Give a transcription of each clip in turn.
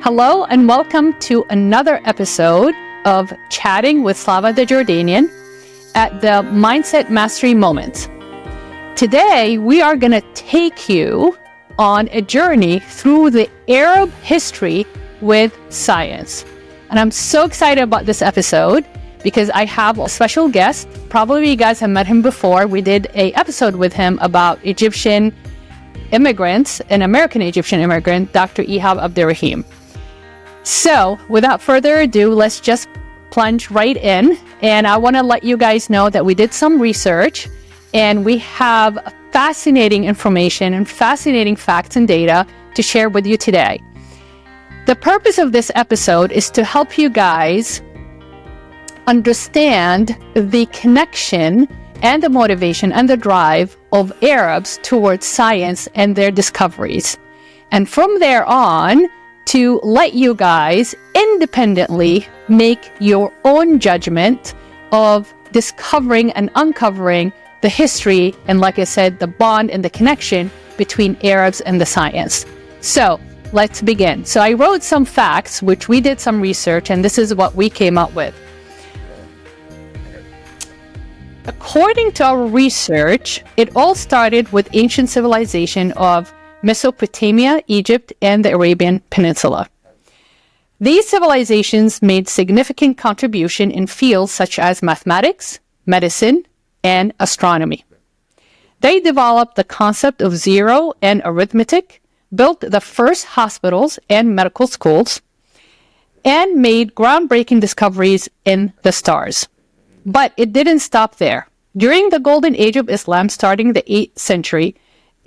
Hello and welcome to another episode of Chatting with Slava the Jordanian at the Mindset Mastery Moment. Today, we are going to take you on a journey through the Arab history with science. And I'm so excited about this episode because I have a special guest. Probably you guys have met him before. We did an episode with him about Egyptian immigrants, an American Egyptian immigrant, Dr. Ihab Abderrahim. So without further ado, let's just plunge right in. And I want to let you guys know that we did some research and we have fascinating information and fascinating facts and data to share with you today. The purpose of this episode is to help you guys understand the connection and the motivation and the drive of Arabs towards science and their discoveries. And from there on, to let you guys independently make your own judgment of discovering and uncovering the history and, like I said, the bond and the connection between Arabs and the science. So let's begin. So I wrote some facts, which we did some research, and this is what we came up with. According to our research, it all started with ancient civilization of Mesopotamia, Egypt, and the Arabian Peninsula. These civilizations made significant contribution in fields such as mathematics, medicine, and astronomy. They developed the concept of zero and arithmetic, built the first hospitals and medical schools, and made groundbreaking discoveries in the stars. But it didn't stop there. During the golden age of Islam, starting the 8th century,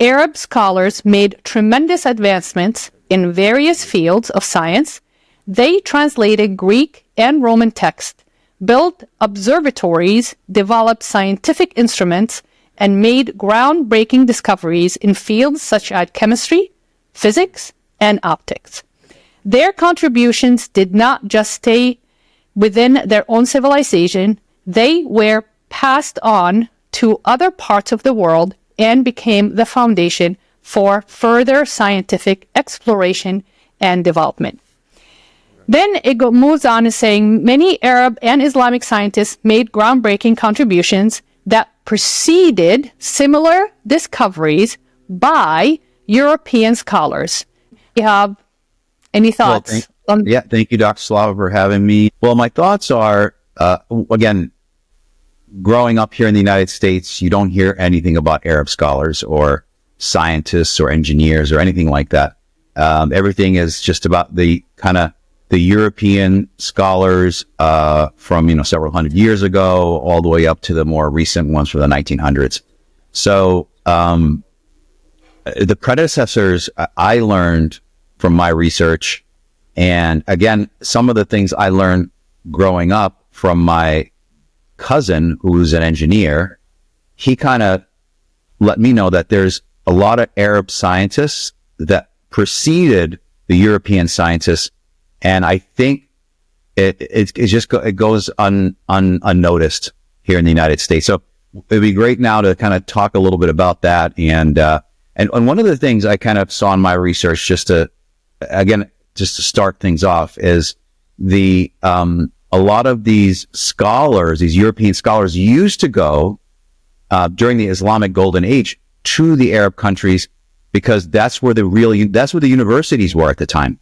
Arab scholars made tremendous advancements in various fields of science. They translated Greek and Roman texts, built observatories, developed scientific instruments, and made groundbreaking discoveries in fields such as chemistry, physics, and optics. Their contributions did not just stay within their own civilization. They were passed on to other parts of the world and became the foundation for further scientific exploration and development. Then it moves on to saying many Arab and Islamic scientists made groundbreaking contributions that preceded similar discoveries by European scholars. You have any thoughts? Thank you, Dr. Slava, for having me. Well, my thoughts are, again, growing up here in the United States, you don't hear anything about Arab scholars or scientists or engineers or anything like that. Everything is just about the European scholars from several hundred years ago, all the way up to the more recent ones from the 1900s. So the predecessors I learned from my research, and again, some of the things I learned growing up from my cousin, who's an engineer, he kind of let me know that there's a lot of Arab scientists that preceded the European scientists, and I think it goes unnoticed here in the United States. So it'd be great now to kind of talk a little bit about that. And one of the things I kind of saw in my research, just to start things off, is a lot of these scholars, these European scholars, used to go during the Islamic Golden Age to the Arab countries because that's where the universities were at the time.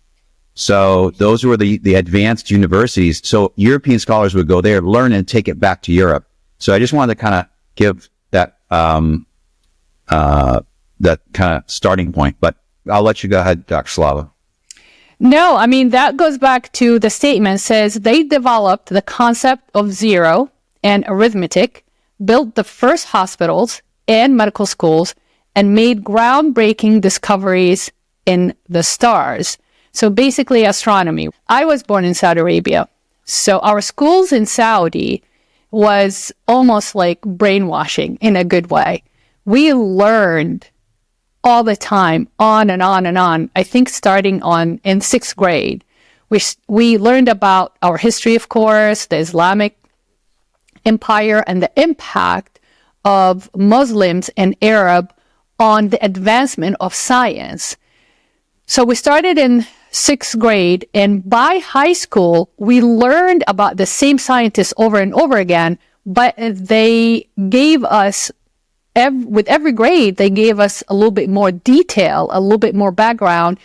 So those were the advanced universities. So European scholars would go there, learn, and take it back to Europe. So I just wanted to kind of give that kind of starting point. But I'll let you go ahead, Dr. Slava. No, I mean, that goes back to the statement says they developed the concept of zero and arithmetic, built the first hospitals and medical schools, and made groundbreaking discoveries in the stars. So basically astronomy. I was born in Saudi Arabia. So our schools in Saudi was almost like brainwashing in a good way. We learned all the time, on and on and on. I think starting in 6th grade, we learned about our history, of course, the Islamic Empire, and the impact of Muslims and Arab on the advancement of science. So we started in sixth grade. And by high school, we learned about the same scientists over and over again, but they gave us, with every grade, they gave us a little bit more detail, a little bit more background,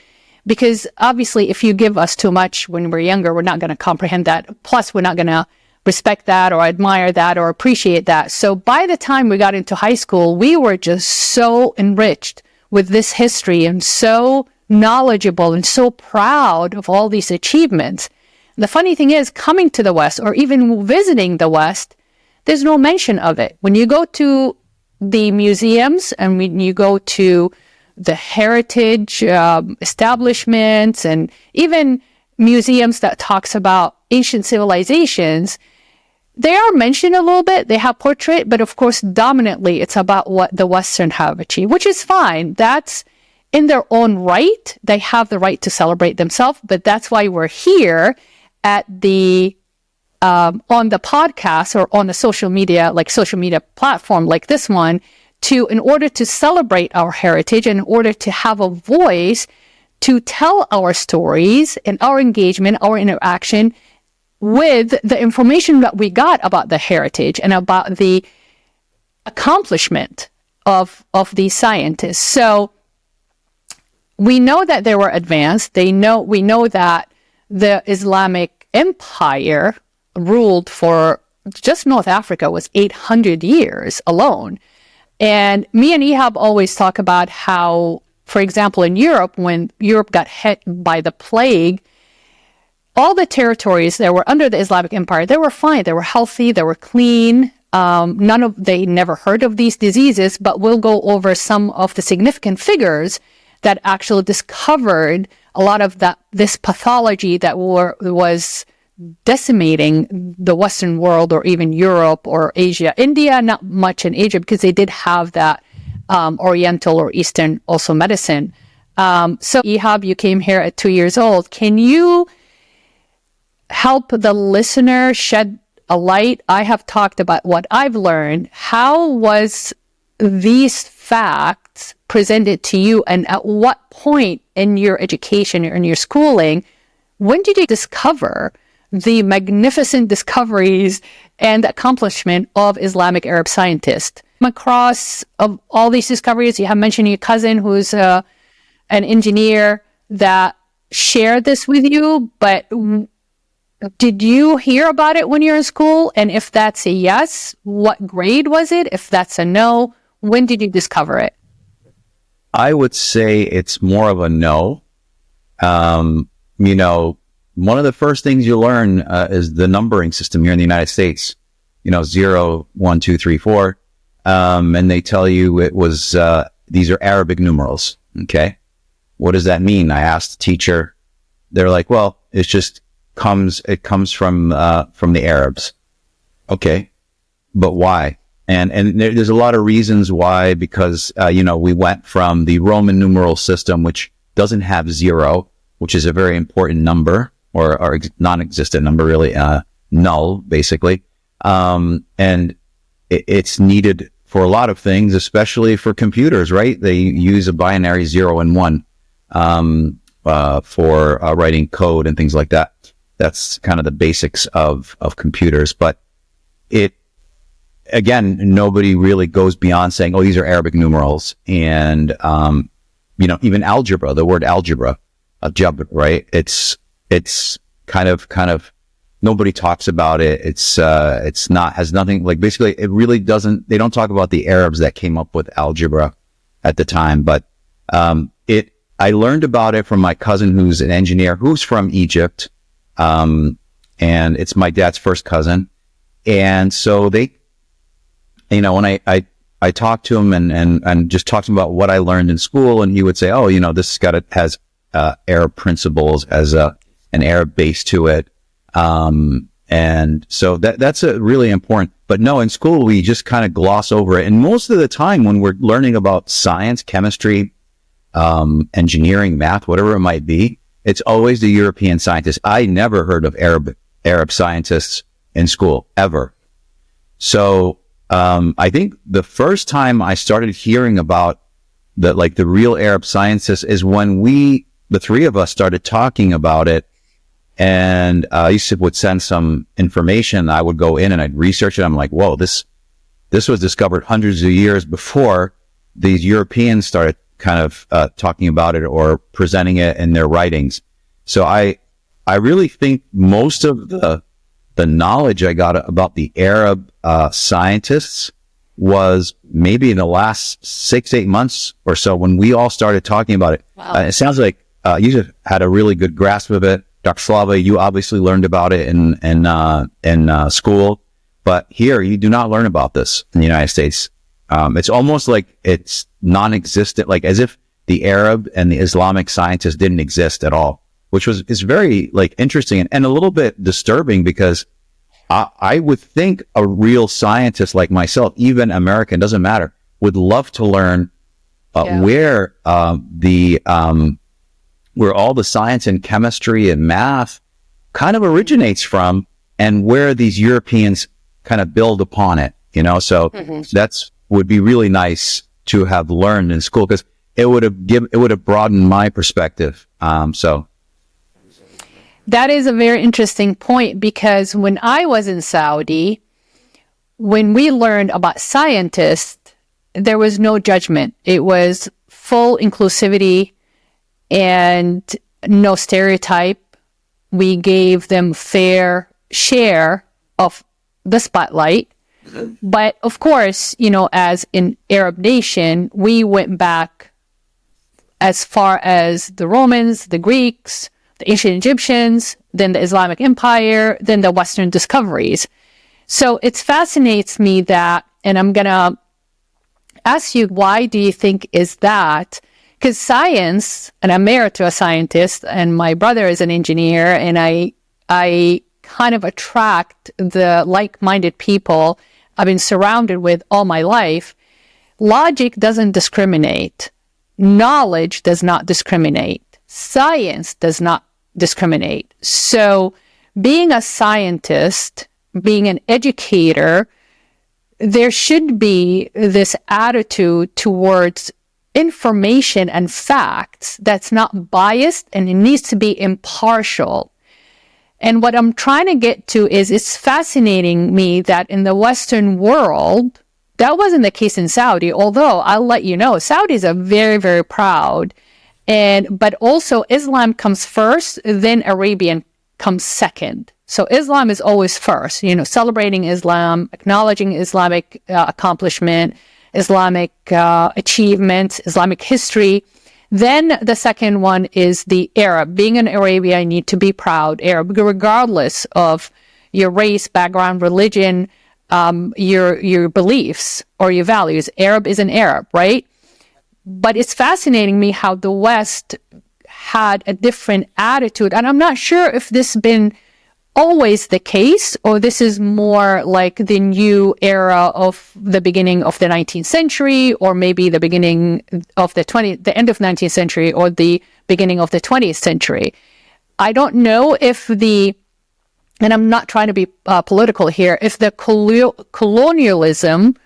because obviously if you give us too much when we're younger, we're not going to comprehend that. Plus, we're not going to respect that or admire that or appreciate that. So by the time we got into high school, we were just so enriched with this history and so knowledgeable and so proud of all these achievements. The funny thing is, coming to the West or even visiting the West, there's no mention of it. When you go to the museums and when you go to the heritage establishments and even museums that talks about ancient civilizations, they are mentioned a little bit. They have portrait, but of course, dominantly, it's about what the Western have achieved, which is fine. That's in their own right. They have the right to celebrate themselves, but that's why we're here at the on the podcast or on the social media platform like this one, in order to celebrate our heritage, and in order to have a voice to tell our stories and our engagement, our interaction with the information that we got about the heritage and about the accomplishment of these scientists. So we know that they were advanced. We know that the Islamic Empire ruled for just North Africa was 800 years alone. And me and Ihab always talk about how, for example, in Europe, when Europe got hit by the plague, all the territories that were under the Islamic Empire, they were fine. They were healthy. They were clean. They never heard of these diseases, but we'll go over some of the significant figures that actually discovered a lot of this pathology that was decimating the Western world or even Europe or Asia. India, not much in Asia because they did have that Oriental or Eastern also medicine. So Ihab, you came here at 2 years old. Can you help the listener shed a light? I have talked about what I've learned. How was these facts presented to you, and at what point in your education or in your schooling, when did you discover the magnificent discoveries and accomplishment of Islamic Arab scientists? Across of all these discoveries, you have mentioned your cousin who's an engineer that shared this with you, but did you hear about it when you're in school? And if that's a yes, what grade was it? If that's a no, when did you discover it? I would say it's more of a no. One of the first things you learn is the numbering system here in the United States. 0, 1, 2, 3, 4. And they tell you it was, these are Arabic numerals. Okay. What does that mean? I asked the teacher. They're like, well, it comes from the Arabs. Okay. But why? And there's a lot of reasons why, because, we went from the Roman numeral system, which doesn't have 0, which is a very important number, or non-existent number, really, null, basically. And it's needed for a lot of things, especially for computers, right? They use a binary 0 and 1, for writing code and things like that. That's kind of the basics of computers. But again, nobody really goes beyond saying, oh, these are Arabic numerals. And, even algebra, the word algebra, right? It's kind of, nobody talks about it. Has nothing, like, basically it really doesn't, they don't talk about the Arabs that came up with algebra at the time. But, I learned about it from my cousin who's an engineer, who's from Egypt. And it's my dad's first cousin. And so when I talked to him and just talked to him about what I learned in school, and he would say, oh, this has Arab principles, as an Arab base to it. And so that's a really important, but no, in school, we just kind of gloss over it. And most of the time when we're learning about science, chemistry, engineering, math, whatever it might be, it's always the European scientists. I never heard of Arab scientists in school, ever. So, I think the first time I started hearing about the real Arab scientists is when the three of us started talking about it. And Yusuf would send some information. I would go in and I'd research it. I'm like, whoa, this was discovered hundreds of years before these Europeans started kind of talking about it or presenting it in their writings. So I really think most of the knowledge I got about the Arab scientists was maybe in the last 6-8 months or so when we all started talking about it. Wow. It sounds like you had a really good grasp of it. Dr. Slava, you obviously learned about it in school, but here you do not learn about this in the United States. It's almost like it's non-existent, like as if the Arab and the Islamic scientists didn't exist at all, which is very like interesting and a little bit disturbing because I would think a real scientist like myself, even American, doesn't matter, would love to learn where where all the science and chemistry and math kind of originates from and where these Europeans kind of build upon it, you know? So would be really nice to have learned in school because it would have broadened my perspective. So that is a very interesting point because when I was in Saudi, when we learned about scientists, there was no judgment. It was full inclusivity and no stereotype. We gave them fair share of the spotlight. But of course, you know, as an Arab nation, we went back as far as the Romans, the Greeks, the ancient Egyptians, then the Islamic Empire, then the Western discoveries. So it fascinates me that, and I'm going to ask you, why do you think is that? Because science, and I'm married to a scientist, and my brother is an engineer, and I kind of attract the like-minded people I've been surrounded with all my life. Logic doesn't discriminate. Knowledge does not discriminate. Science does not discriminate. So being a scientist, being an educator, there should be this attitude towards information and facts that's not biased, and it needs to be impartial. And what I'm trying to get to is it's fascinating me that in the Western world, that wasn't the case in Saudi, although I'll let you know, Saudis are very, very proud. But also Islam comes first, then Arabian comes second. So Islam is always first, you know, celebrating Islam, acknowledging Islamic accomplishment, Islamic achievements, Islamic history. Then the second one is the Arab. Being an Arabia, you need to be proud Arab, regardless of your race, background, religion, your beliefs or your values. Arab is an Arab, right? But it's fascinating me how the West had a different attitude. And I'm not sure if this has been always the case, or this is more like the new era of the beginning of the 19th century, or maybe the beginning of the end of 19th century, or the beginning of the 20th century. I don't know if and I'm not trying to be political here, if the colonialism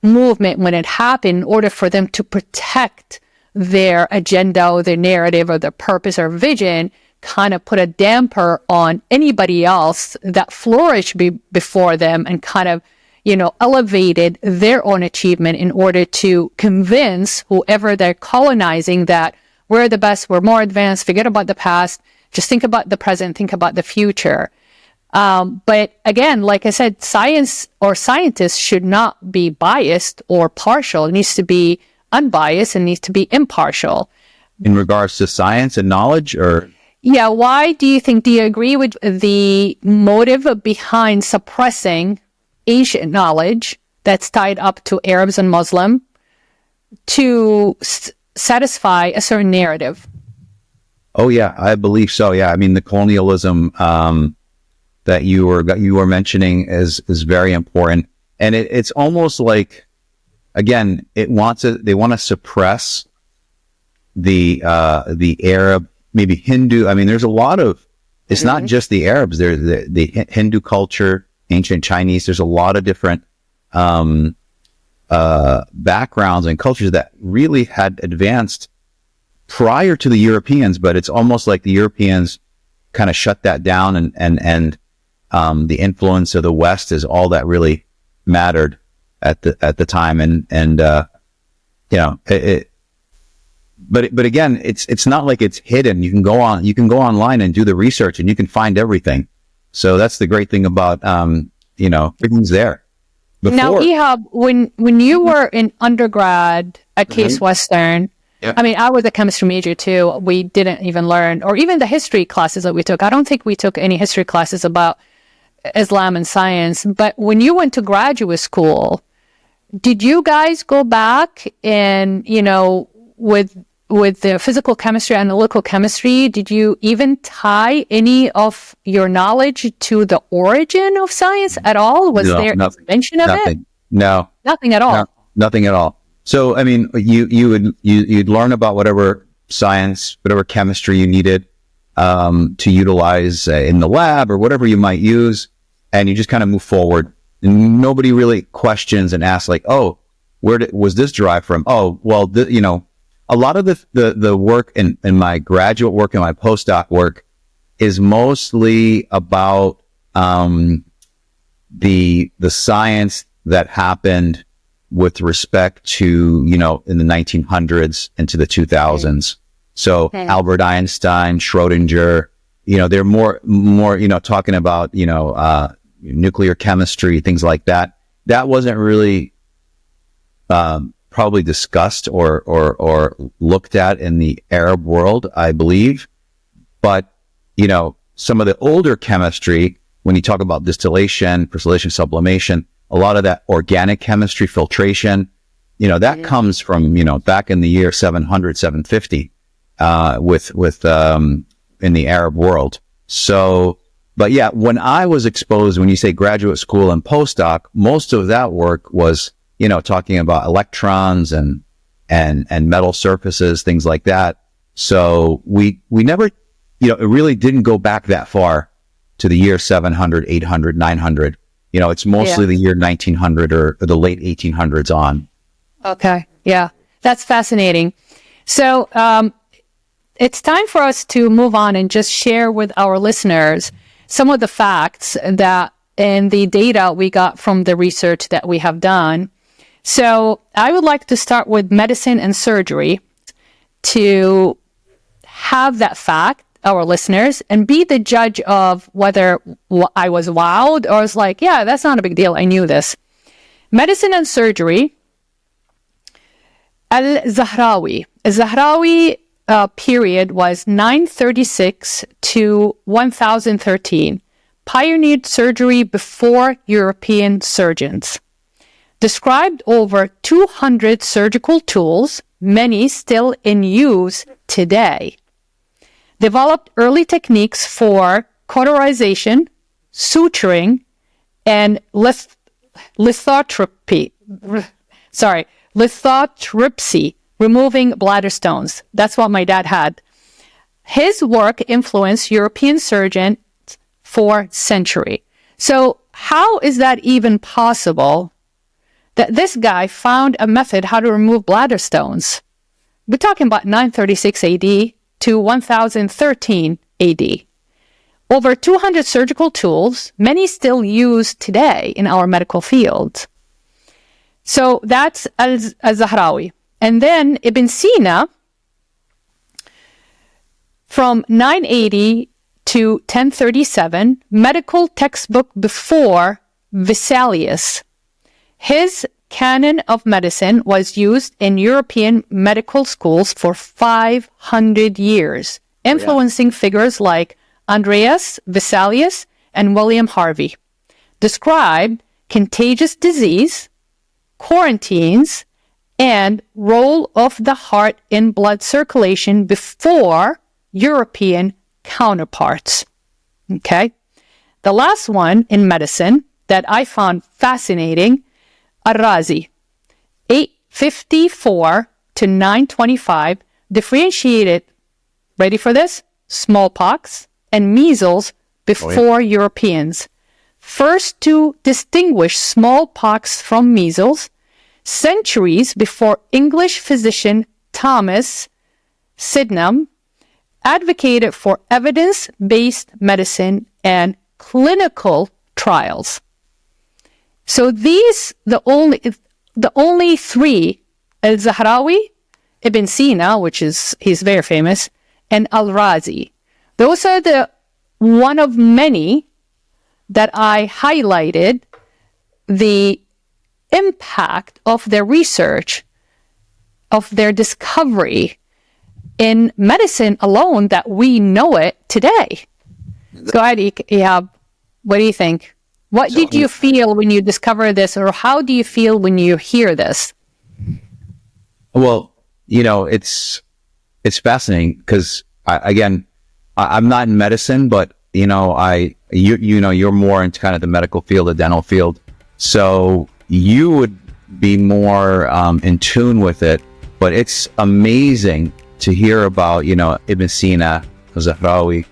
movement, when it happened, in order for them to protect their agenda or their narrative or their purpose or vision, kind of put a damper on anybody else that flourished before them, and kind of, you know, elevated their own achievement in order to convince whoever they're colonizing that we're the best, we're more advanced, forget about the past, just think about the present, think about the future. But again, like I said, science or scientists should not be biased or partial. It needs to be unbiased and needs to be impartial. In regards to science and knowledge, or? Yeah, why do you agree with the motive behind suppressing ancient knowledge that's tied up to Arabs and Muslim to satisfy a certain narrative? Oh yeah, I believe so. Yeah, I mean the colonialism that you were mentioning is very important, and it's almost like, again, they want to suppress the Arab, maybe Hindu. I mean, there's a lot of, it's not just the Arabs. There's the Hindu culture, ancient Chinese. There's a lot of different backgrounds and cultures that really had advanced prior to the Europeans, but it's almost like the Europeans kind of shut that down, and the influence of the West is all that really mattered at the time. But again, it's not like it's hidden. You can go online and do the research, and you can find everything. So that's the great thing about, everything's there. Before. Now, Ihab, when you were in undergrad at Case Western, yeah. I mean, I was a chemistry major too. We didn't even learn, or even the history classes that we took. I don't think we took any history classes about Islam and science. But when you went to graduate school, did you guys go back and, with the physical chemistry, analytical chemistry, did you even tie any of your knowledge to the origin of science at all? Was there nothing, mention of nothing. it? No. Nothing at all? No, nothing at all. So, I mean, you'd learn about whatever science, whatever chemistry you needed to utilize in the lab or whatever you might use, and you just kind of move forward. And nobody really questions and asks like, oh, was this derived from? Oh, well, a lot of the work in my graduate work and my postdoc work is mostly about the science that happened with respect to, in the 1900s into the 2000s. So Albert Einstein, Schrodinger, they're more, talking about, nuclear chemistry, things like that. That wasn't really, probably discussed or looked at in the Arab world, I believe. But, some of the older chemistry, when you talk about distillation, crystallization, sublimation, a lot of that organic chemistry, filtration, that comes from, back in the year 700, 750, in the Arab world. So, but yeah, when I was exposed, when you say graduate school and postdoc, most of that work was, talking about electrons and metal surfaces, things like that. So we never, it really didn't go back that far to the year 700, 800, 900. It's mostly the year 1900 or the late 1800s on. Okay. Yeah. That's fascinating. So, it's time for us to move on and just share with our listeners some of the facts that and the data we got from the research that we have done. So I would like to start with medicine and surgery to have that fact, our listeners, and be the judge of whether I was wowed or was like, yeah, that's not a big deal. I knew this. Medicine and surgery. Al-Zahrawi period was 936 to 1013. Pioneered surgery before European surgeons. Described over 200 surgical tools, many still in use today. Developed early techniques for cauterization, suturing, and lithotripsy, removing bladder stones. That's what my dad had. His work influenced European surgeons for centuries. So how is that even possible that this guy found a method how to remove bladder stones? We're talking about 936 AD to 1013 AD. Over 200 surgical tools, many still used today in our medical field. So that's Al-Zahrawi. And then Ibn Sina, from 980 to 1037, medical textbook before Vesalius. His canon of medicine was used in European medical schools for 500 years, influencing figures like Andreas Vesalius and William Harvey. Described contagious disease, quarantines, and role of the heart in blood circulation before European counterparts. Okay. The last one in medicine that I found fascinating, Al-Razi, 854 to 925, differentiated, ready for this? Smallpox and measles before Europeans. First to distinguish smallpox from measles, centuries before English physician Thomas Sydenham, advocated for evidence-based medicine and clinical trials. So these, the only three, Al-Zahrawi, Ibn Sina, he's very famous, and Al-Razi. Those are the one of many that I highlighted the impact of their research, of their discovery in medicine alone that we know it today. Go ahead, Ihab. What do you think? What did you feel when you discovered this, or how do you feel when you hear this? Well, it's fascinating because I'm not in medicine, but you're more into kind of the medical field, the dental field. So you would be more in tune with it, but it's amazing to hear about, Ibn Sina, Zahrawi.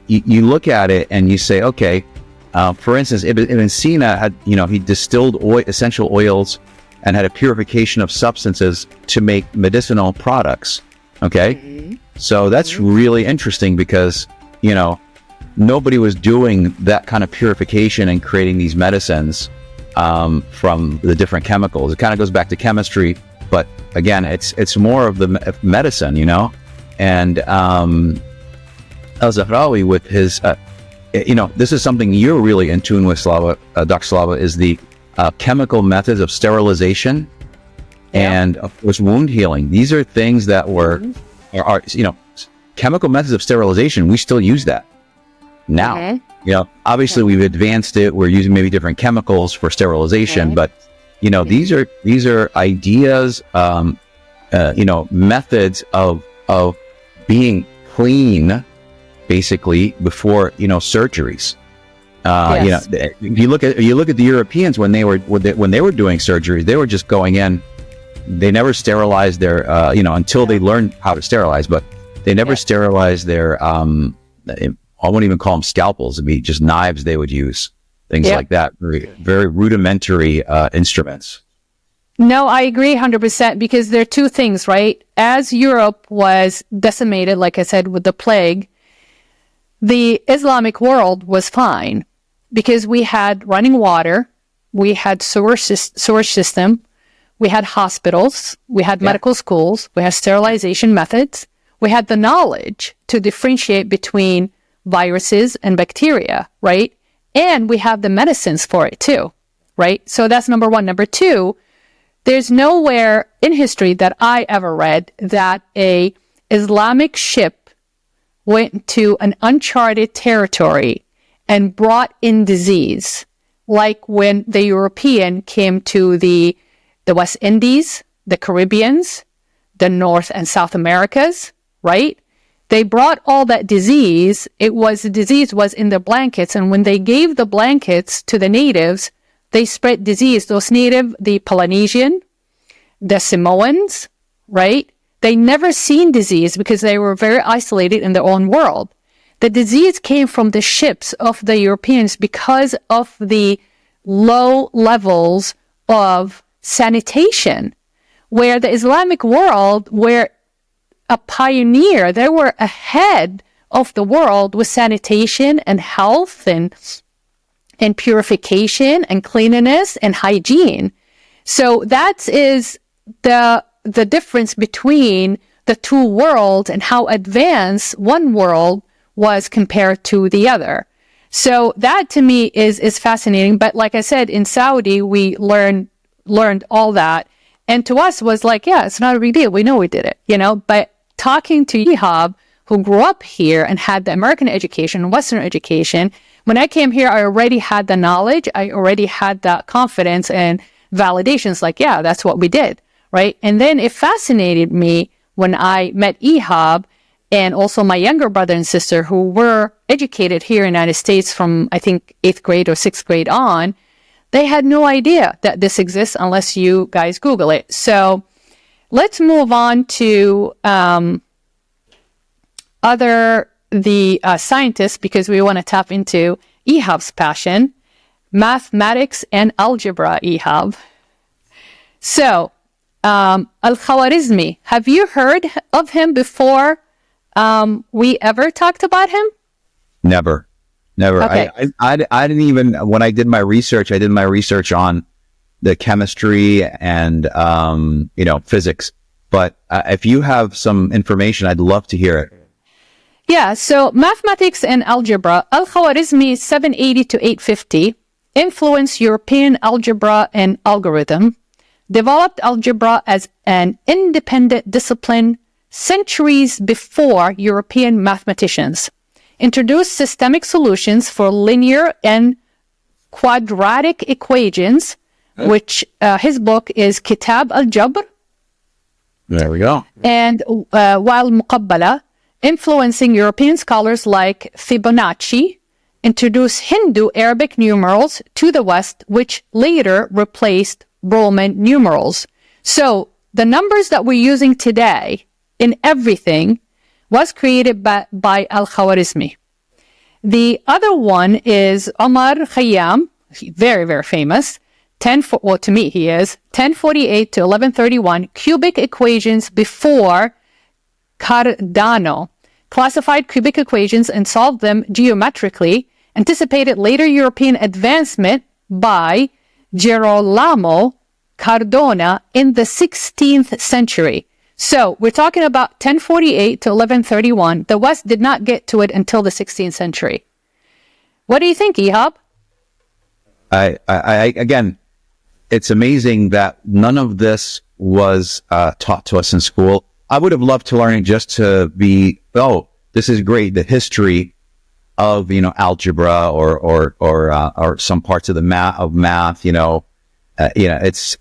You look at it and you say, okay, for instance, Ibn Sina had, he distilled essential oils and had a purification of substances to make medicinal products. Okay. Mm-hmm. So that's really interesting because, nobody was doing that kind of purification and creating these medicines from the different chemicals. It kind of goes back to chemistry, but again, it's more of the medicine, and Al-Zahrawi with his, this is something you're really in tune with, Slava, Dr. Slava, is the chemical methods of sterilization and of course wound healing. These are things that are chemical methods of sterilization. We still use that now. Obviously we've advanced it. We're using maybe different chemicals for sterilization, but these are ideas, methods of being clean, basically, before surgeries. If you look at the Europeans when they were doing surgeries, they were just going in. They never sterilized their until they learned how to sterilize, but they never sterilized their I wouldn't even call them scalpels. It'd be just knives they would use, things like that. Very, very rudimentary instruments. No, I agree 100% because there are two things, right? As Europe was decimated, like I said, with the plague, the Islamic world was fine because we had running water, we had sewage system, we had hospitals, we had medical schools, we had sterilization methods, we had the knowledge to differentiate between viruses and bacteria, right? And we have the medicines for it too, right? So that's number one. Number two, there's nowhere in history that I ever read that a Islamic ship went to an uncharted territory and brought in disease, like when the European came to the West Indies, the Caribbeans, the North and South Americas, right? They brought all that disease. The disease was in the blankets. And when they gave the blankets to the natives, they spread disease. Those native, the Polynesian, the Samoans, right? They never seen disease because they were very isolated in their own world. The disease came from the ships of the Europeans because of the low levels of sanitation, where the Islamic world were a pioneer. They were ahead of the world with sanitation and health and purification and cleanliness and hygiene. So that is the difference between the two worlds and how advanced one world was compared to the other. So that to me is fascinating. But like I said, in Saudi, we learned all that. And to us was like, yeah, it's not a big deal. We know we did it, but talking to Ihab, who grew up here and had the American education, Western education, when I came here, I already had the knowledge. I already had that confidence and validations like, yeah, that's what we did, right? And then it fascinated me when I met Ihab and also my younger brother and sister who were educated here in the United States from, I think, 8th grade or 6th grade on. They had no idea that this exists unless you guys Google it. So let's move on to the scientists, because we want to tap into Ihab's passion, mathematics and algebra, Ihab. So Al-Khwarizmi. Have you heard of him before we ever talked about him? Never. Okay. I didn't even, when I did my research, I did my research on the chemistry and, physics. But if you have some information, I'd love to hear it. Yeah, so mathematics and algebra, Al-Khwarizmi 780 to 850, influenced European algebra and algorithm, developed algebra as an independent discipline centuries before European mathematicians, introduced systemic solutions for linear and quadratic equations, which his book is Kitab al-Jabr. There we go. And while Muqabbala, influencing European scholars like Fibonacci, introduced Hindu-Arabic numerals to the West, which later replaced Roman numerals. So the numbers that we're using today in everything was created by Al-Khwarizmi. The other one is Omar Khayyam, very, very famous. To me, he is 1048 to 1131 cubic equations before Cardano, classified cubic equations and solved them geometrically, anticipated later European advancement by Girolamo Cardona in the 16th century. So we're talking about 1048 to 1131. The West did not get to it until the 16th century. What do you think, Ihab? Again, it's amazing that none of this was taught to us in school. I would have loved to learn it just to be, this is great. The history of, algebra or some parts of math, it's,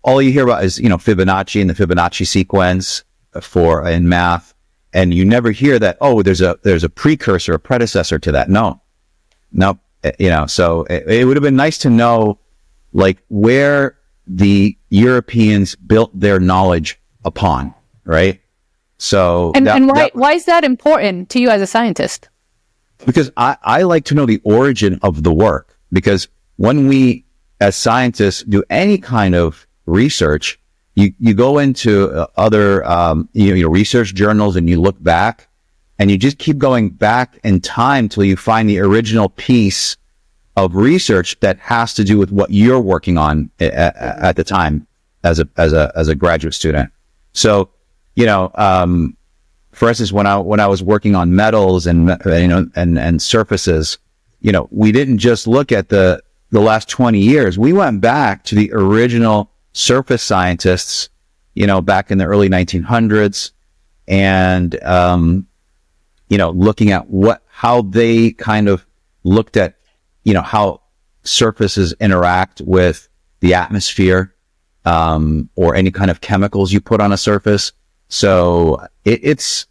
all you hear about is, Fibonacci and the Fibonacci sequence in math. And you never hear that, there's a precursor, a predecessor to that. No, so it would have been nice to know, like, where the Europeans built their knowledge upon, right? So, why is that important to you as a scientist? Because I like to know the origin of the work, because when we, as scientists, do any kind of research, you go into other, research journals and you look back and you just keep going back in time till you find the original piece of research that has to do with what you're working on at the time as a graduate student. So, for instance, when I was working on metals and surfaces, we didn't just look at the last 20 years. We went back to the original surface scientists, back in the early 1900s, and looking at how they kind of looked at how surfaces interact with the atmosphere, or any kind of chemicals you put on a surface. So it's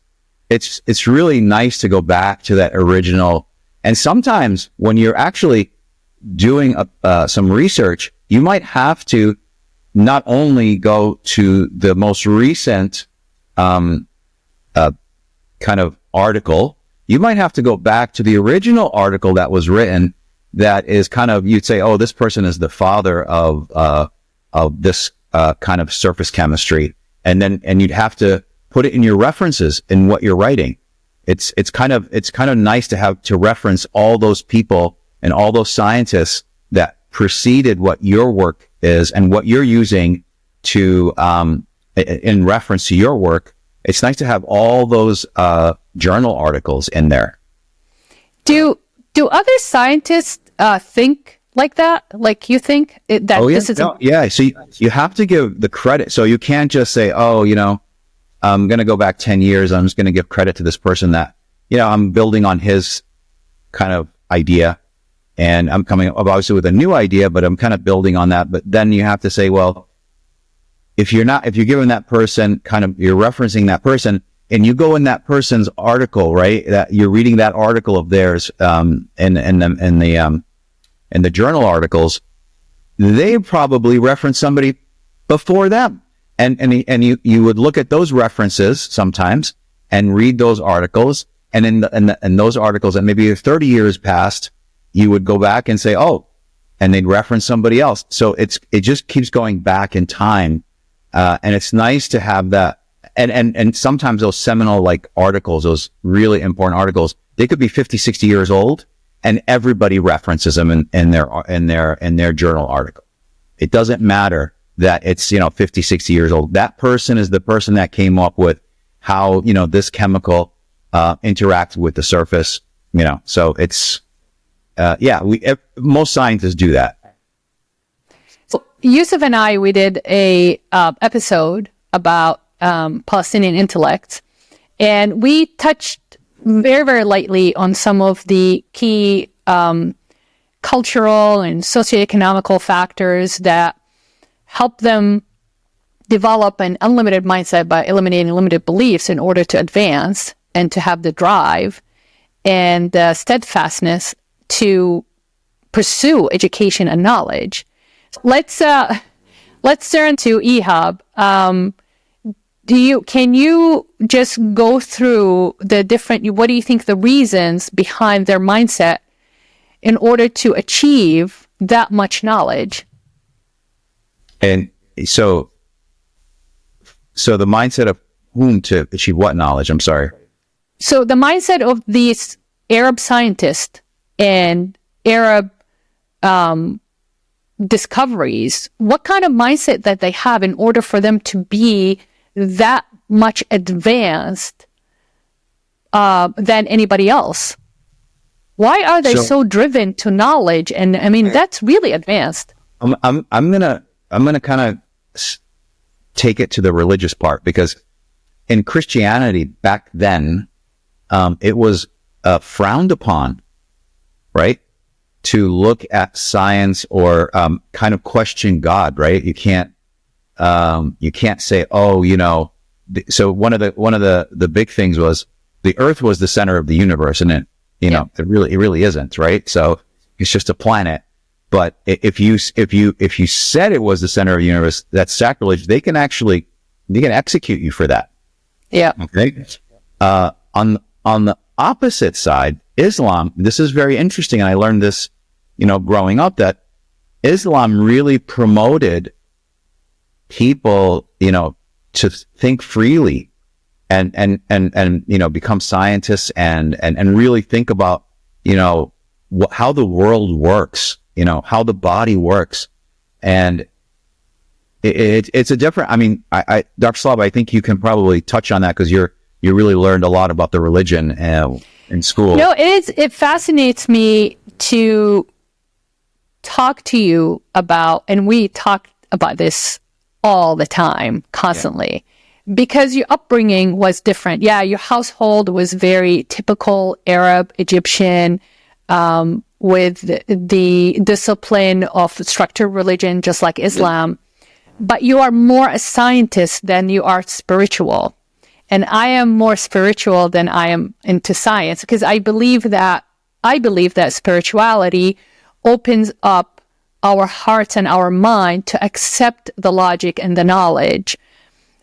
really nice to go back to that original. And sometimes when you're actually doing some research, you might have to not only go to the most recent kind of article, you might have to go back to the original article that was written that is kind of, you'd say, this person is the father of this kind of surface chemistry. And you'd have to put it in your references in what you're writing. It's kind of nice to have to reference all those people and all those scientists that preceded what your work is and what you're using to, in reference to your work. It's nice to have all those, journal articles in there. Do other scientists, think like that? Like you think that this is... Yeah. So you have to give the credit. So you can't just say, I'm going to go back 10 years. I'm just going to give credit to this person that, I'm building on his kind of idea, and I'm coming up obviously with a new idea, but I'm kind of building on that. But then you have to say, well, if you're giving that person you're referencing that person, and you go in that person's article, right? That you're reading that article of theirs, in the journal articles, they probably reference somebody before them. And you would look at those references sometimes and read those articles. And in those articles that maybe 30 years past, you would go back and say, and they'd reference somebody else. So it just keeps going back in time. And it's nice to have that. And sometimes those seminal like articles, those really important articles, they could be 50, 60 years old, and everybody references them in their journal article. It doesn't matter that it's, 50, 60 years old. That person is the person that came up with how, this chemical interacts with the surface, so it's, most scientists do that. So Yusuf and I, we did a episode about Palestinian intellect, and we touched very, very lightly on some of the key cultural and socioeconomical factors that help them develop an unlimited mindset by eliminating limited beliefs in order to advance and to have the drive and steadfastness to pursue education and knowledge. Let's turn to Ihab. Can you just go through the different, what do you think the reasons behind their mindset in order to achieve that much knowledge? And so the mindset of whom to achieve what knowledge? I'm sorry. So the mindset of these Arab scientists and Arab discoveries, what kind of mindset that they have in order for them to be that much advanced than anybody else? Why are they so driven to knowledge? And I mean, that's really advanced. I'm gonna kind of take it to the religious part, because in Christianity back then, it was frowned upon, right? To look at science or kind of question God, right? You can't say, so one of the big things was the Earth was the center of the universe, and it really isn't, right? So it's just a planet. But if you said it was the center of the universe, that's sacrilege. They can execute you for that. Yeah. Okay. On the opposite side, Islam, this is very interesting. And I learned this, growing up, that Islam really promoted people, to think freely and become scientists and really think about, how the world works, how the body works. And it's a different, Dr. Slava, I think you can probably touch on that, because you really learned a lot about the religion in school. No, it fascinates me to talk to you about, and we talk about this all the time, constantly, because your upbringing was different. Yeah, your household was very typical Arab, Egyptian, with the discipline of structured religion, just like Islam. But you are more a scientist than you are spiritual. And I am more spiritual than I am into science, because I believe that spirituality opens up our hearts and our mind to accept the logic and the knowledge.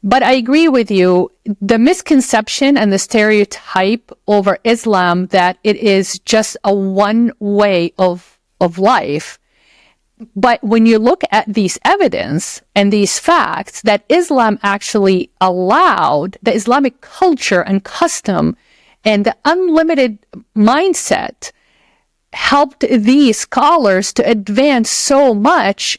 But I agree with you, the misconception and the stereotype over Islam that it is just a one way of life. But when you look at these evidence and these facts that Islam actually allowed, the Islamic culture and custom and the unlimited mindset helped these scholars to advance so much.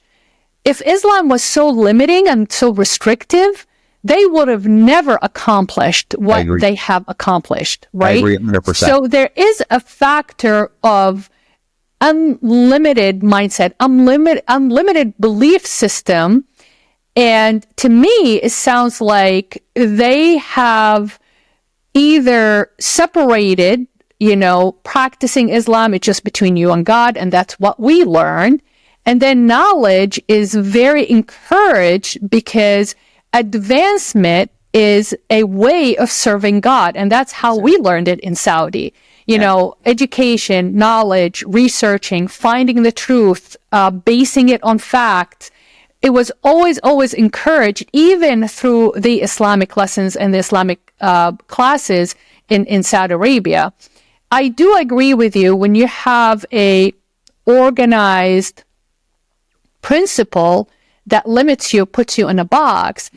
If Islam was so limiting and so restrictive, they would have never accomplished what they have accomplished, right? I agree 100%. So there is a factor of unlimited mindset, unlimited belief system. And to me, it sounds like they have either separated, practicing Islam, it's just between you and God, and that's what we learned. And then knowledge is very encouraged because advancement is a way of serving God. And that's how we learned it in Saudi. Education, knowledge, researching, finding the truth, basing it on facts. It was always encouraged, even through the Islamic lessons and the Islamic classes in Saudi Arabia. I do agree with you when you have a organized principle that limits you, puts you in a box,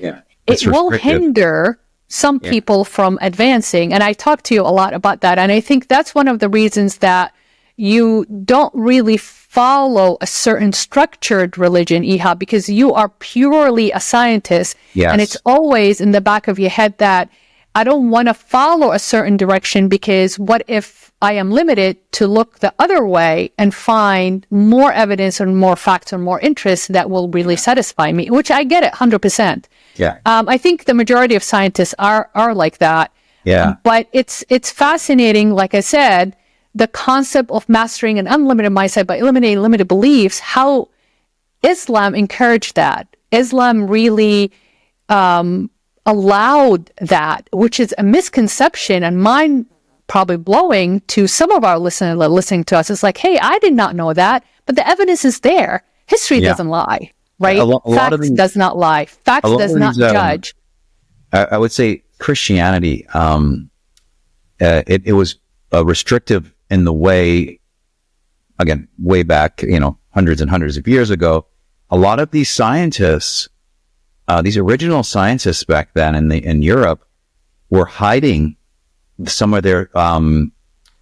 It's it will restrictive. hinder some people from advancing. And I talk to you a lot about that. And I think that's one of the reasons that you don't really follow a certain structured religion, Ihab, because you are purely a scientist. Yes. And it's always in the back of your head that I don't want to follow a certain direction, because what if I am limited to look the other way and find more evidence and more facts and more interest that will really satisfy me, which I get it 100%. Yeah. I think the majority of scientists are like that. Yeah. But it's fascinating, like I said, the concept of mastering an unlimited mindset by eliminating limited beliefs, how Islam encouraged that. Islam really allowed that, which is a misconception and mind probably blowing to some of our listeners listening to us. It's like, hey, I did not know that, but the evidence is there. History doesn't lie, right? A lot of Facts these- does not lie. Facts does not judge. I would say Christianity, it was restrictive in the way, again, way back, hundreds and hundreds of years ago. A lot of these scientists, these original scientists back then in Europe, were hiding some of their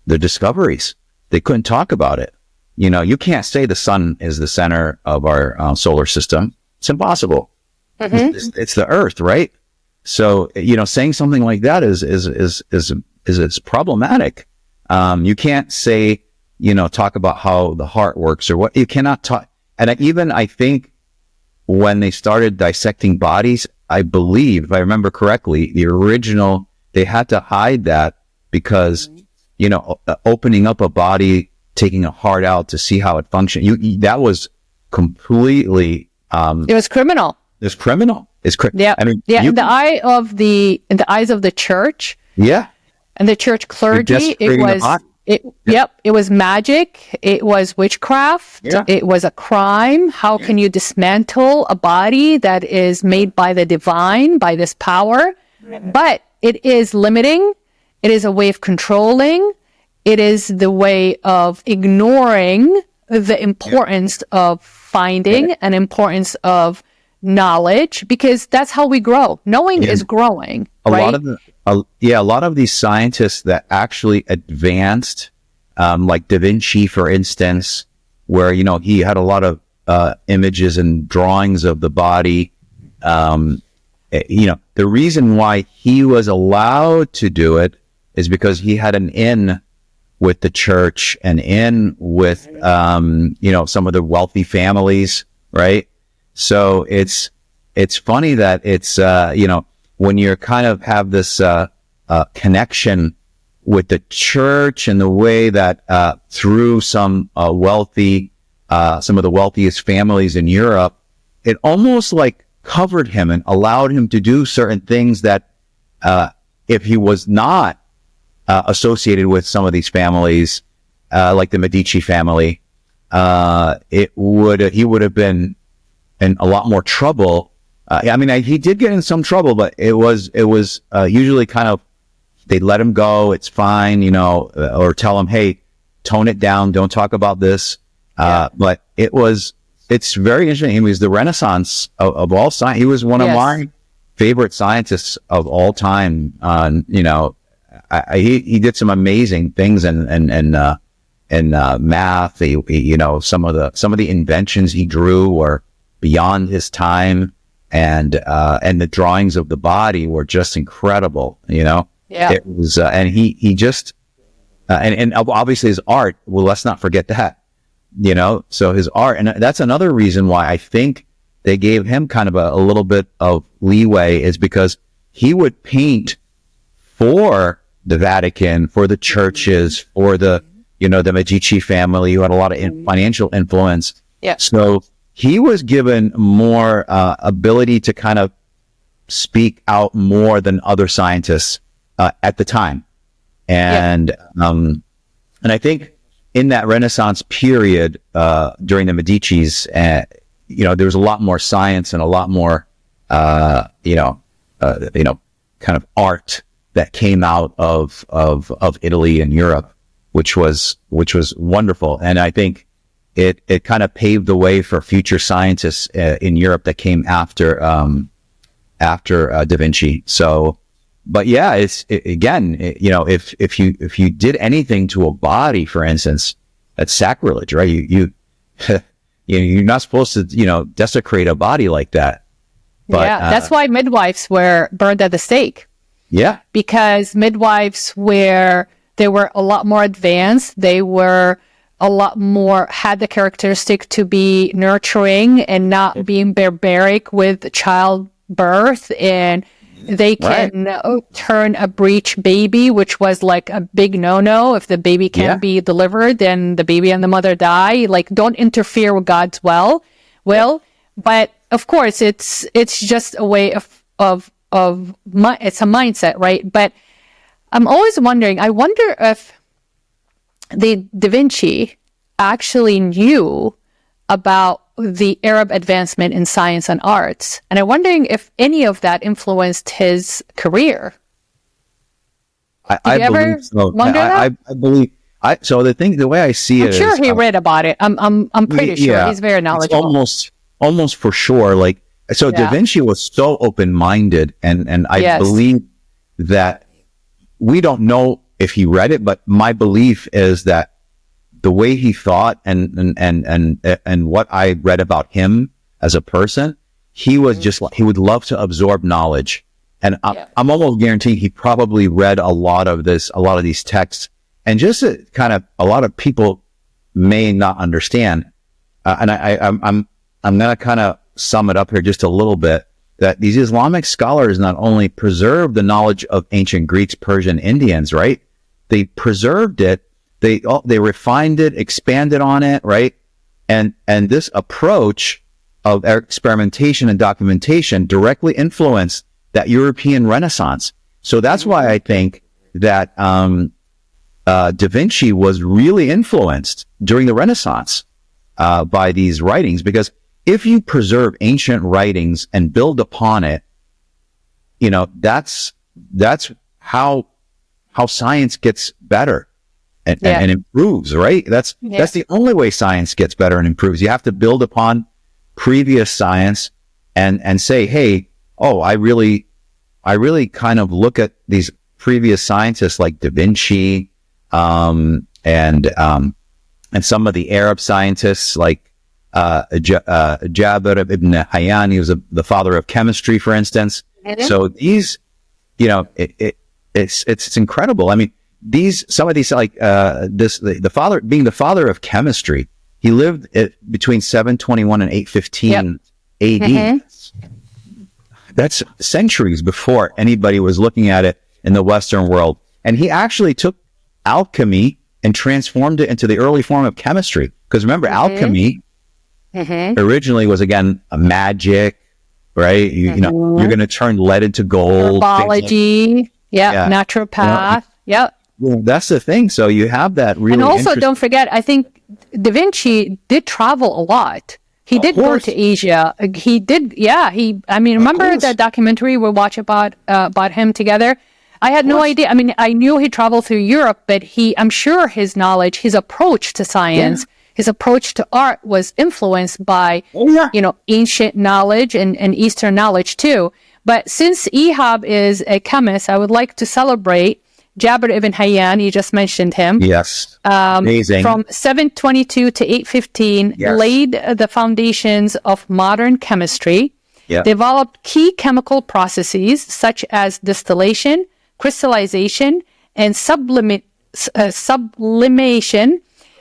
discoveries. They couldn't talk about it. You can't say the sun is the center of our solar system. It's impossible. It's the Earth, right? So saying something like that is problematic. You can't say talk about how the heart works or what. You cannot talk. And I think when they started dissecting bodies, I believe, if I remember correctly, they had to hide that because, opening up a body, taking a heart out to see how it functioned, that was completely, it was criminal. It's criminal. Yeah. I mean, in the eyes of the church. Yeah. And the church clergy, it was magic. It was witchcraft. Yeah. It was a crime. How can you dismantle a body that is made by the divine, by this power? But it is limiting. It is a way of controlling. It is the way of ignoring the importance of finding and importance of knowledge, because that's how we grow. Knowing is growing. A right? lot of these scientists that actually advanced, like Da Vinci, for instance, where, he had a lot of images and drawings of the body. The reason why he was allowed to do it is because he had an in with the church and in with, some of the wealthy families, right? So it's funny that it's, when you're kind of have this connection with the church and the way that through some of the wealthiest families in Europe, it almost like covered him and allowed him to do certain things that if he was not associated with some of these families, like the Medici family, he would have been in a lot more trouble. He did get in some trouble, but it was usually kind of, they'd let him go. It's fine, or tell him, hey, tone it down. Don't talk about this. But it's very interesting. He was the Renaissance of all science. He was one of my favorite scientists of all time. He did some amazing things in math. Some of the inventions he drew were beyond his time, and the drawings of the body were just incredible. It was, and he just, and obviously his art. Well, let's not forget that. So his art, and that's another reason why I think they gave him kind of a little bit of leeway, is because he would paint for the Vatican, for the churches, for the Medici family, who had a lot of financial influence. Yeah. So he was given more ability to kind of speak out more than other scientists at the time, and I think in that Renaissance period during the Medicis, there was a lot more science and a lot more kind of art that came out of Italy and Europe, which was wonderful. And I think it kind of paved the way for future scientists in Europe that came after Da Vinci. So, but yeah, if you did anything to a body, for instance, that's sacrilege, right? You're not supposed to, desecrate a body like that. But, that's why midwives were burned at the stake. Yeah. Because midwives they were a lot more advanced. They were a lot more, had the characteristic to be nurturing and not being barbaric with childbirth. And they can turn a breech baby, which was like a big no-no. If the baby can't be delivered, then the baby and the mother die. Like, don't interfere with God's will. But of course, it's just a way it's a mindset, right? But I'm always wondering, I wonder if the Da Vinci actually knew about the Arab advancement in science and arts. And I'm wondering if any of that influenced his career. I believe so. I believe. So the way I see I'm sure he read about it. I'm pretty sure he's very knowledgeable. It's almost for sure. Like, so Da Vinci was so open-minded, and I believe that we don't know if he read it, but my belief is that the way he thought and what I read about him as a person, he was just like, he would love to absorb knowledge. And I'm almost guaranteeing he probably read a lot of these texts, and just kind of a lot of people may not understand. And I'm going to kind of sum it up here just a little bit, that these Islamic scholars not only preserved the knowledge of ancient Greeks, Persian, Indians, right? They preserved it. They refined it, expanded on it, right? And this approach of experimentation and documentation directly influenced that European Renaissance. So that's why I think that Da Vinci was really influenced during the Renaissance by these writings, because if you preserve ancient writings and build upon it, that's how science gets better and improves, right? That's the only way science gets better and improves. You have to build upon previous science and say, hey, I really kind of look at these previous scientists like Da Vinci, and some of the Arab scientists like Jabir ibn Hayyan. He was the father of chemistry, for instance. So these, it's incredible. I mean, some of these, like being the father of chemistry, he lived between 721 and 815 AD. Mm-hmm. That's centuries before anybody was looking at it in the Western world. And he actually took alchemy and transformed it into the early form of chemistry. Because remember, alchemy originally was, again, a magic, right? You're going to turn lead into gold. Herbology, naturopath, Well, that's the thing. So you have that really. And also, don't forget, I think Da Vinci did travel a lot. He did go to Asia. He did, remember that documentary we watched about him together? I had no idea. I mean, I knew he traveled through Europe, but I'm sure his knowledge, his approach to science, his approach to art was influenced by, ancient knowledge and Eastern knowledge too. But since Ihab is a chemist, I would like to celebrate Jabir ibn Hayyan. You just mentioned him. Yes. Amazing. From 722 to 815, laid the foundations of modern chemistry, developed key chemical processes such as distillation, crystallization, and sublimation,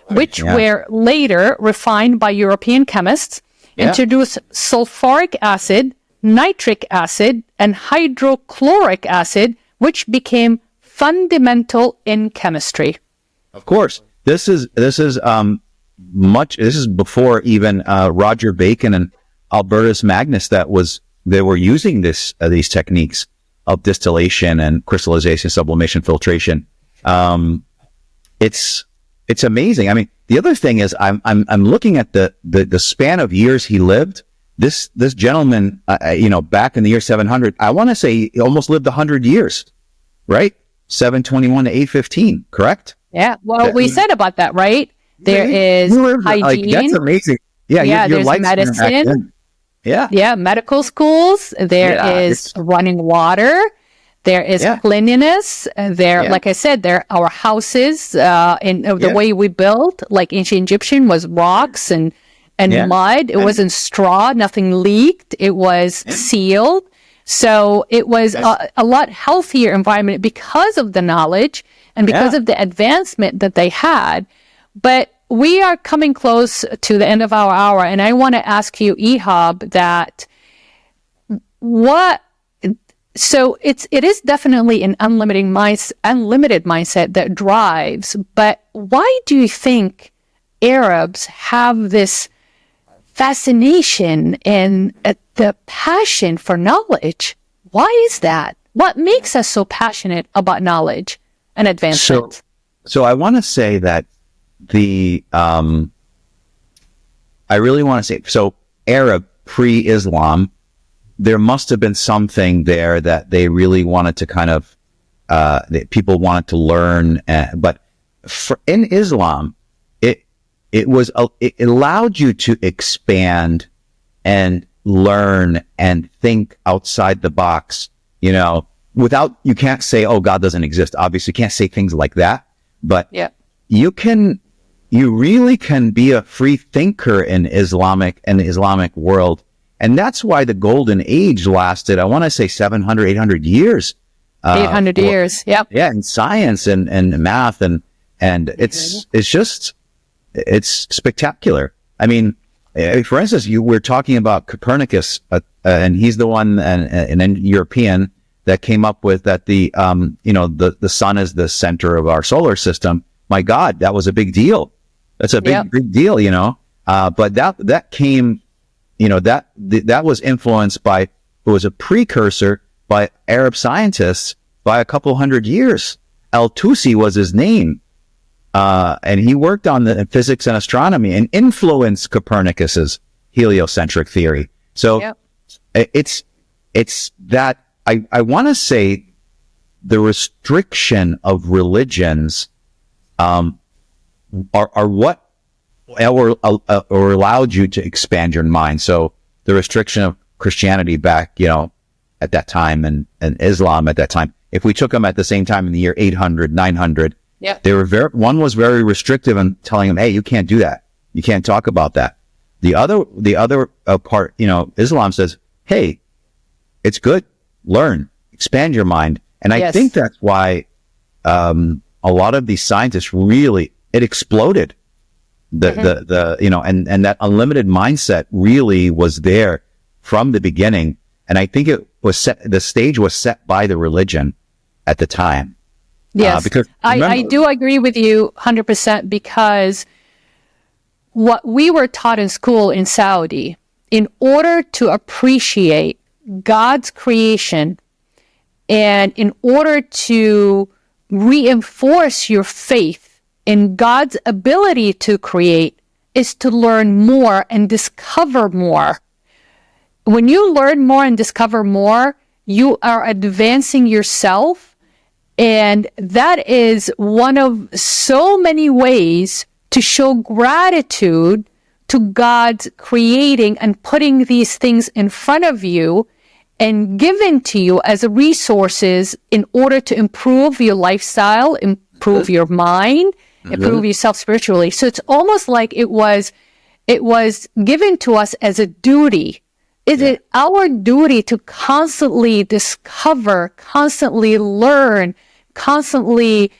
which were later refined by European chemists, introduced sulfuric acid, nitric acid, and hydrochloric acid, which became fundamental in chemistry. Of course, this is before even Roger Bacon and Albertus Magnus they were using these techniques of distillation and crystallization, sublimation, filtration. It's amazing. I mean, the other thing is I'm looking at the span of years he lived. This gentleman, back in the year 700, I want to say he almost lived 100 years, right? 721 to 815, correct? Yeah. Well, we said about that, right? There is hygiene. That's amazing. Yeah, your there's lifespan back medicine. then. Yeah, Medical schools. There is running water. There is cleanliness. Like I said, there are our houses. And the way we built, like ancient Egyptian, was rocks and mud. It wasn't straw. Nothing leaked. It was sealed. So it was a lot healthier environment because of the knowledge and because of the advancement that they had. But we are coming close to the end of our hour, and I want to ask you, Ihab, that so it is definitely an unlimited mindset that drives, but why do you think Arabs have this fascination and the passion for knowledge? Why is that? What makes us so passionate about knowledge and advancement? So I want to say that I really want to say, so Arab pre-Islam, there must have been something there that they really wanted to kind of, that people wanted to learn. But in Islam, it allowed you to expand and learn and think outside the box, you can't say, oh, God doesn't exist. Obviously, you can't say things like that, but you really can be a free thinker in the Islamic world. And that's why the golden age lasted, I want to say 700, 800 years. 800 years. Yep. Yeah. In science and math and it's spectacular. I mean, for instance, we're talking about Copernicus, and he's the one, an European that came up with that the sun is the center of our solar system. My God, that was a big deal. That's a big deal, but that came, that was influenced by, it was a precursor by Arab scientists by a couple hundred years. Al-Tusi was his name. And he worked on the physics and astronomy and influenced Copernicus's heliocentric theory. So it's that I want to say the restriction of religions, are what or allowed you to expand your mind. So the restriction of Christianity back, at that time and Islam at that time, if we took them at the same time in the year 800, 900, they were one was very restrictive in telling them, hey, you can't do that. You can't talk about that. The other part, Islam says, hey, it's good. Learn, expand your mind. And I think that's why, a lot of these scientists really, it exploded. And that unlimited mindset really was there from the beginning. And I think the stage was set by the religion at the time. Yes, because I do agree with you 100% because what we were taught in school in Saudi, in order to appreciate God's creation and in order to reinforce your faith in God's ability to create, is to learn more and discover more. When you learn more and discover more, you are advancing yourself. And that is one of so many ways to show gratitude to God's creating and putting these things in front of you and given to you as resources in order to improve your lifestyle, improve your mind, improve yourself spiritually. So it's almost like it was given to us as a duty. Is it our duty to constantly discover, constantly learn, constantly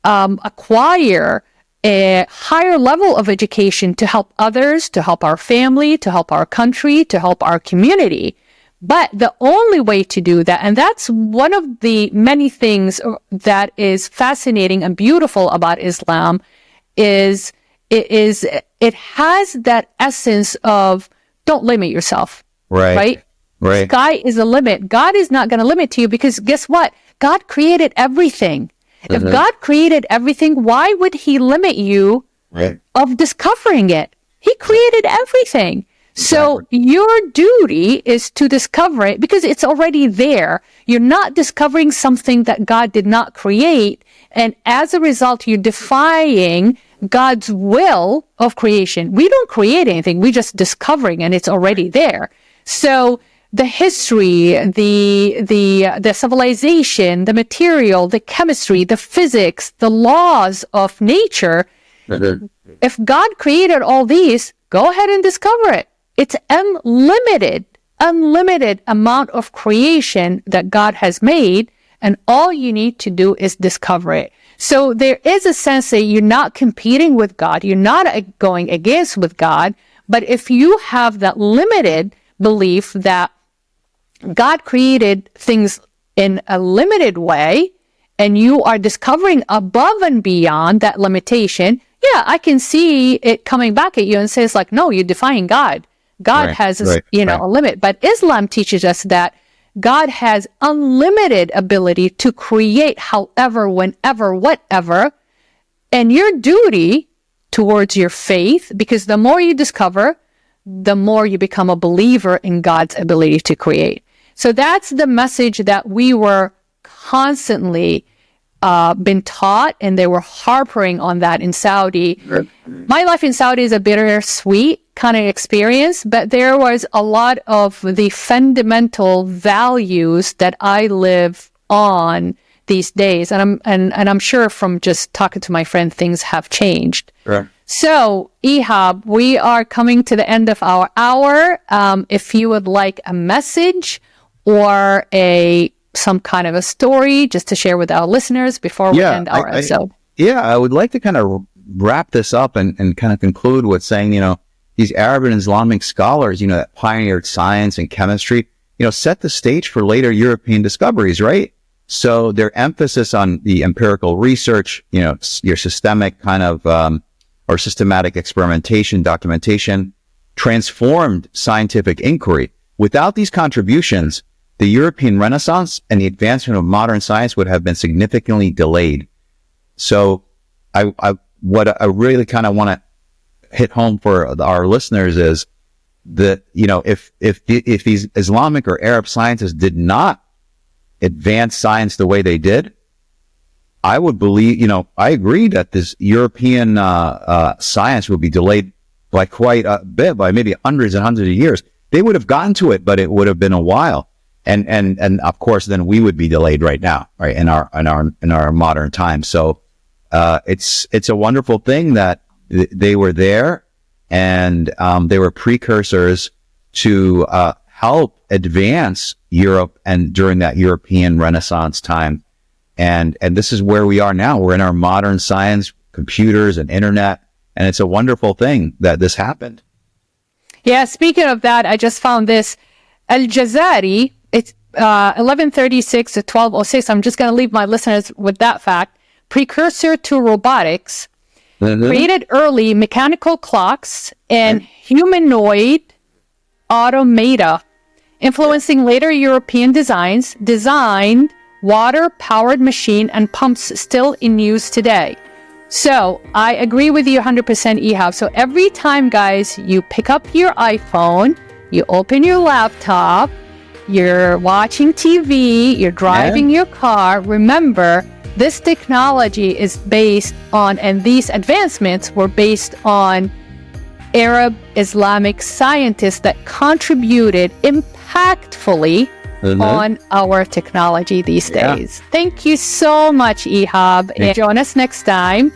acquire a higher level of education to help others, to help our family, to help our country, to help our community? But the only way to do that, and that's one of the many things that is fascinating and beautiful about Islam, is it has that essence of don't limit yourself. Right. Sky is a limit. God is not going to limit to you because guess what? God created everything. If God created everything, why would he limit you of discovering it? He created everything. So your duty is to discover it because it's already there. You're not discovering something that God did not create. And as a result, you're defying God's will of creation. We don't create anything. We're just discovering, and it's already there. So the history, the civilization, the material, the chemistry, the physics, the laws of nature, if God created all these, go ahead and discover it. It's unlimited amount of creation that God has made, and all you need to do is discover it. So there is a sense that you're not competing with God, you're not going against with God, but if you have that limited belief that God created things in a limited way, and you are discovering above and beyond that limitation, yeah, I can see it coming back at you and says like, no, you're defying God. God has, a limit. But Islam teaches us that God has unlimited ability to create however, whenever, whatever. And your duty towards your faith, because the more you discover, the more you become a believer in God's ability to create. So that's the message that we were constantly been taught, and they were harping on that in Saudi. My life in Saudi is a bittersweet kind of experience, but there was a lot of the fundamental values that I live on these days, and I'm sure from just talking to my friend, things have changed. Sure. So, Ihab, we are coming to the end of our hour. If you would like a message or some kind of a story just to share with our listeners before we end our episode. I would like to kind of wrap this up and kind of conclude with saying, these Arab and Islamic scholars, that pioneered science and chemistry, set the stage for later European discoveries, right? So their emphasis on the empirical research, your systemic kind of, or systematic experimentation, documentation, transformed scientific inquiry. Without these contributions, the European Renaissance and the advancement of modern science would have been significantly delayed. So what I really kind of want to hit home for our listeners is that, if these Islamic or Arab scientists did not advance science the way they did, I would believe, I agree that this European science would be delayed by quite a bit, by maybe hundreds and hundreds of years. They would have gotten to it, but it would have been a while. And of course, then we would be delayed right now, right, in our modern time. So, it's a wonderful thing that they were there, and, they were precursors to, help advance Europe and during that European Renaissance time. And this is where we are now. We're in our modern science, computers and internet, and it's a wonderful thing that this happened. Yeah. Speaking of that, I just found this Al-Jazari. It's 1136 to 1206. I'm just going to leave my listeners with that fact. Precursor to robotics, created early mechanical clocks and humanoid automata, influencing later European designs, designed water-powered machine and pumps still in use today. So I agree with you 100%, Ihab. So every time, guys, you pick up your iPhone, you open your laptop, you're watching TV, you're driving your car, remember, this technology is based on, and these advancements were based on Arab Islamic scientists that contributed impactfully on our technology these days. Thank you so much, Ihab, and join us next time.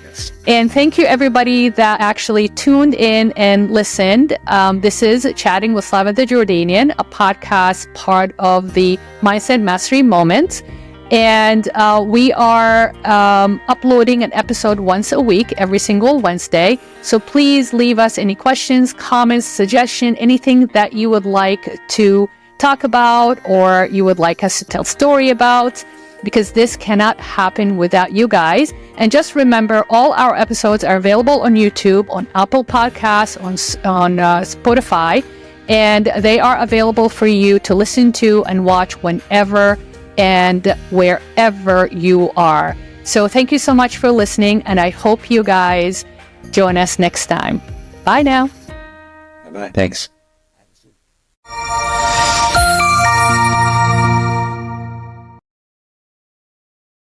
And thank you everybody that actually tuned in and listened. This is Chatting with Slava the Jordanian, a podcast part of the Mindset Mastery Moments. And we are uploading an episode once a week, every single Wednesday. So please leave us any questions, comments, suggestions, anything that you would like to talk about or you would like us to tell a story about, because this cannot happen without you guys. And just remember, all our episodes are available on YouTube, on Apple Podcasts, on Spotify, and they are available for you to listen to and watch whenever and wherever you are. So thank you so much for listening, and I hope you guys join us next time. Bye now. Bye-bye. Thanks. you.